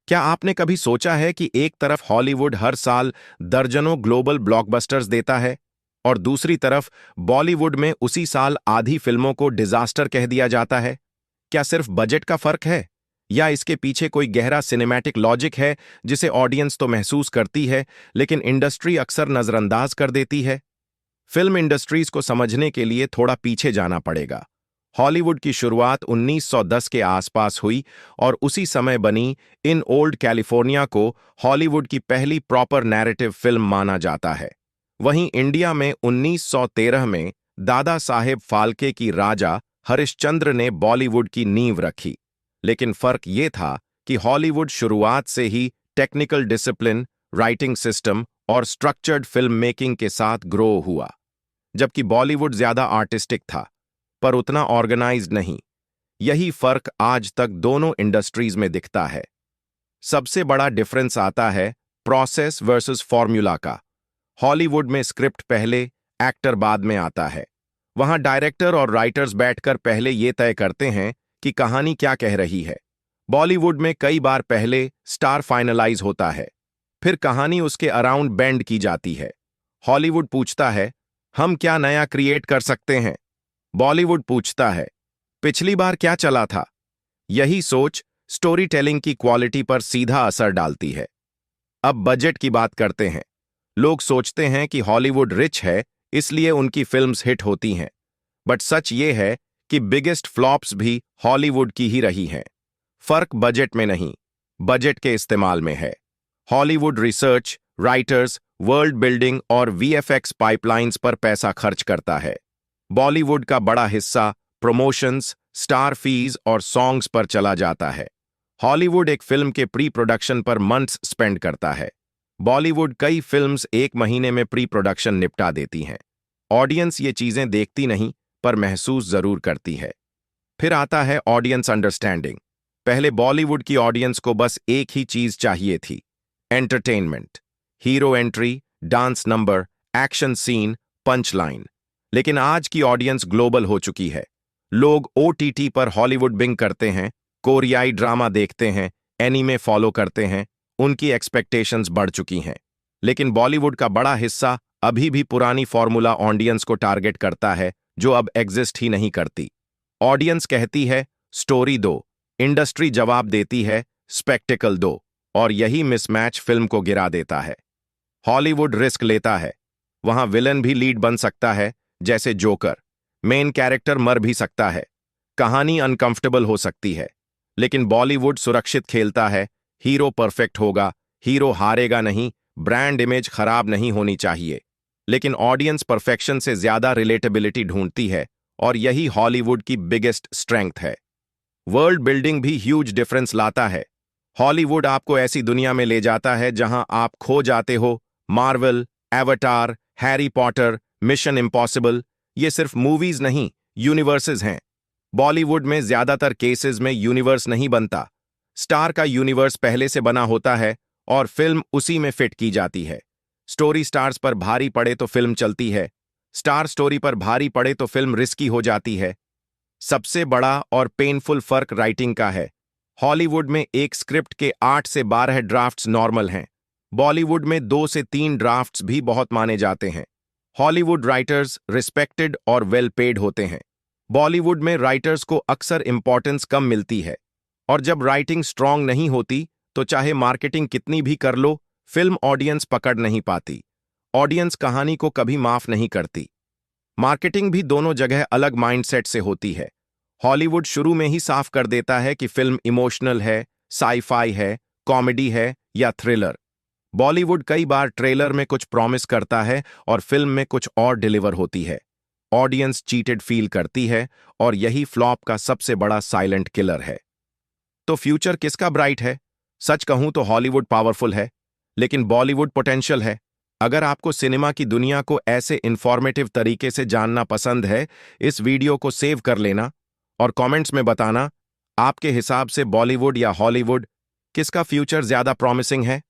क्या आपने कभी सोचा है कि एक तरफ हॉलीवुड हर साल दर्जनों ग्लोबल ब्लॉकबस्टर्स देता है और दूसरी तरफ बॉलीवुड में उसी साल आधी फिल्मों को डिजास्टर कह दिया जाता है? क्या सिर्फ बजट का फर्क है या इसके पीछे कोई गहरा सिनेमैटिक लॉजिक है जिसे ऑडियंस तो महसूस करती है लेकिन इंडस्ट्री अक्सर नजरअंदाज कर देती है? फिल्म इंडस्ट्रीज को समझने के लिए थोड़ा पीछे जाना पड़ेगा। हॉलीवुड की शुरुआत 1910 के आसपास हुई और उसी समय बनी इन ओल्ड कैलिफोर्निया को हॉलीवुड की पहली प्रॉपर नैरेटिव फिल्म माना जाता है। वहीं इंडिया में 1913 में दादा साहेब फाल्के की राजा हरिश्चंद्र ने बॉलीवुड की नींव रखी। लेकिन फर्क ये था कि हॉलीवुड शुरुआत से ही टेक्निकल डिसिप्लिन, राइटिंग सिस्टम और स्ट्रक्चर्ड फिल्म मेकिंग के साथ ग्रो हुआ, जबकि बॉलीवुड ज्यादा आर्टिस्टिक था पर उतना ऑर्गेनाइज्ड नहीं। यही फर्क आज तक दोनों इंडस्ट्रीज में दिखता है। सबसे बड़ा डिफरेंस आता है प्रोसेस वर्सेस फॉर्मूला का। हॉलीवुड में स्क्रिप्ट पहले, एक्टर बाद में आता है। वहां डायरेक्टर और राइटर्स बैठकर पहले ये तय करते हैं कि कहानी क्या कह रही है। बॉलीवुड में कई बार पहले स्टार फाइनलाइज होता है, फिर कहानी उसके अराउंड बेंड की जाती है। हॉलीवुड पूछता है, हम क्या नया क्रिएट कर सकते हैं? बॉलीवुड पूछता है, पिछली बार क्या चला था? यही सोच स्टोरी टेलिंग की क्वालिटी पर सीधा असर डालती है। अब बजट की बात करते हैं। लोग सोचते हैं कि हॉलीवुड रिच है इसलिए उनकी फिल्म्स हिट होती हैं, बट सच ये है कि बिगेस्ट फ्लॉप्स भी हॉलीवुड की ही रही हैं। फर्क बजट में नहीं, बजट के इस्तेमाल में है। Hollywood research, writers, world building और वीएफएक्स पाइपलाइंस पर पैसा खर्च करता है। बॉलीवुड का बड़ा हिस्सा प्रमोशंस, स्टार फीस और सॉन्ग्स पर चला जाता है। हॉलीवुड एक फिल्म के प्री प्रोडक्शन पर मंथ्स स्पेंड करता है। बॉलीवुड कई फिल्म्स एक महीने में प्री प्रोडक्शन निपटा देती हैं। ऑडियंस ये चीजें देखती नहीं पर महसूस जरूर करती है। फिर आता है ऑडियंस अंडरस्टैंडिंग। पहले बॉलीवुड की ऑडियंस को बस एक ही चीज चाहिए थी, entertainment. Hero entry, dance number, action scene, punch line. लेकिन आज की ऑडियंस ग्लोबल हो चुकी है। लोग ओटीटी पर हॉलीवुड बिंग करते हैं, कोरियाई ड्रामा देखते हैं, एनीमे फॉलो करते हैं। उनकी एक्सपेक्टेशंस बढ़ चुकी हैं। लेकिन बॉलीवुड का बड़ा हिस्सा अभी भी पुरानी फॉर्मूला ऑडियंस को टारगेट करता है जो अब एग्जिस्ट ही नहीं करती। ऑडियंस कहती है स्टोरी दो, इंडस्ट्री जवाब देती है स्पेक्टिकल दो, और यही मिसमैच फिल्म को गिरा देता है। हॉलीवुड रिस्क लेता है। वहां विलन भी लीड बन सकता है, जैसे जोकर। मेन कैरेक्टर मर भी सकता है। कहानी अनकंफर्टेबल हो सकती है। लेकिन बॉलीवुड सुरक्षित खेलता है। हीरो परफेक्ट होगा, हीरो हारेगा नहीं, ब्रांड इमेज खराब नहीं होनी चाहिए। लेकिन ऑडियंस परफेक्शन से ज्यादा रिलेटेबिलिटी ढूंढती है और यही हॉलीवुड की बिगेस्ट स्ट्रेंथ है। वर्ल्ड बिल्डिंग भी ह्यूज डिफरेंस लाता है। हॉलीवुड आपको ऐसी दुनिया में ले जाता है जहां आप खो जाते हो। Marvel, avatar, Harry Potter, mission impossible, ये सिर्फ मूवीज नहीं, यूनिवर्सेस हैं। बॉलीवुड में ज्यादातर केसेस में यूनिवर्स नहीं बनता। स्टार का यूनिवर्स पहले से बना होता है और फिल्म उसी में फिट की जाती है। स्टोरी स्टार्स पर भारी पड़े तो फिल्म चलती है, स्टार स्टोरी पर भारी पड़े तो फिल्म रिस्की हो जाती है। सबसे बड़ा और पेनफुल फर्क राइटिंग का है। हॉलीवुड में एक स्क्रिप्ट के 8 से 12 ड्राफ्ट्स नॉर्मल हैं। बॉलीवुड में 2 से 3 ड्राफ्ट्स भी बहुत माने जाते हैं। हॉलीवुड राइटर्स रिस्पेक्टेड और वेल पेड होते हैं। बॉलीवुड में राइटर्स को अक्सर इंपॉर्टेंस कम मिलती है, और जब राइटिंग स्ट्रांग नहीं होती तो चाहे मार्केटिंग कितनी भी कर लो, फिल्म ऑडियंस पकड़ नहीं पाती। ऑडियंस कहानी को कभी माफ नहीं करती। मार्केटिंग भी दोनों जगह अलग माइंडसेट से होती है। हॉलीवुड शुरू में ही साफ कर देता है कि फिल्म इमोशनल है, साई-फाई है, कॉमेडी है या थ्रिलर। बॉलीवुड कई बार ट्रेलर में कुछ प्रॉमिस करता है और फिल्म में कुछ और डिलीवर होती है। ऑडियंस चीटेड फील करती है और यही फ्लॉप का सबसे बड़ा साइलेंट किलर है। तो फ्यूचर किसका ब्राइट है? सच कहूं तो हॉलीवुड पावरफुल है, लेकिन बॉलीवुड पोटेंशियल है। अगर आपको सिनेमा की दुनिया को ऐसे इंफॉर्मेटिव तरीके से जानना पसंद है, इस वीडियो को सेव कर लेना और कमेंट्स में बताना आपके हिसाब से बॉलीवुड या हॉलीवुड किसका फ्यूचर ज्यादा प्रॉमिसिंग है।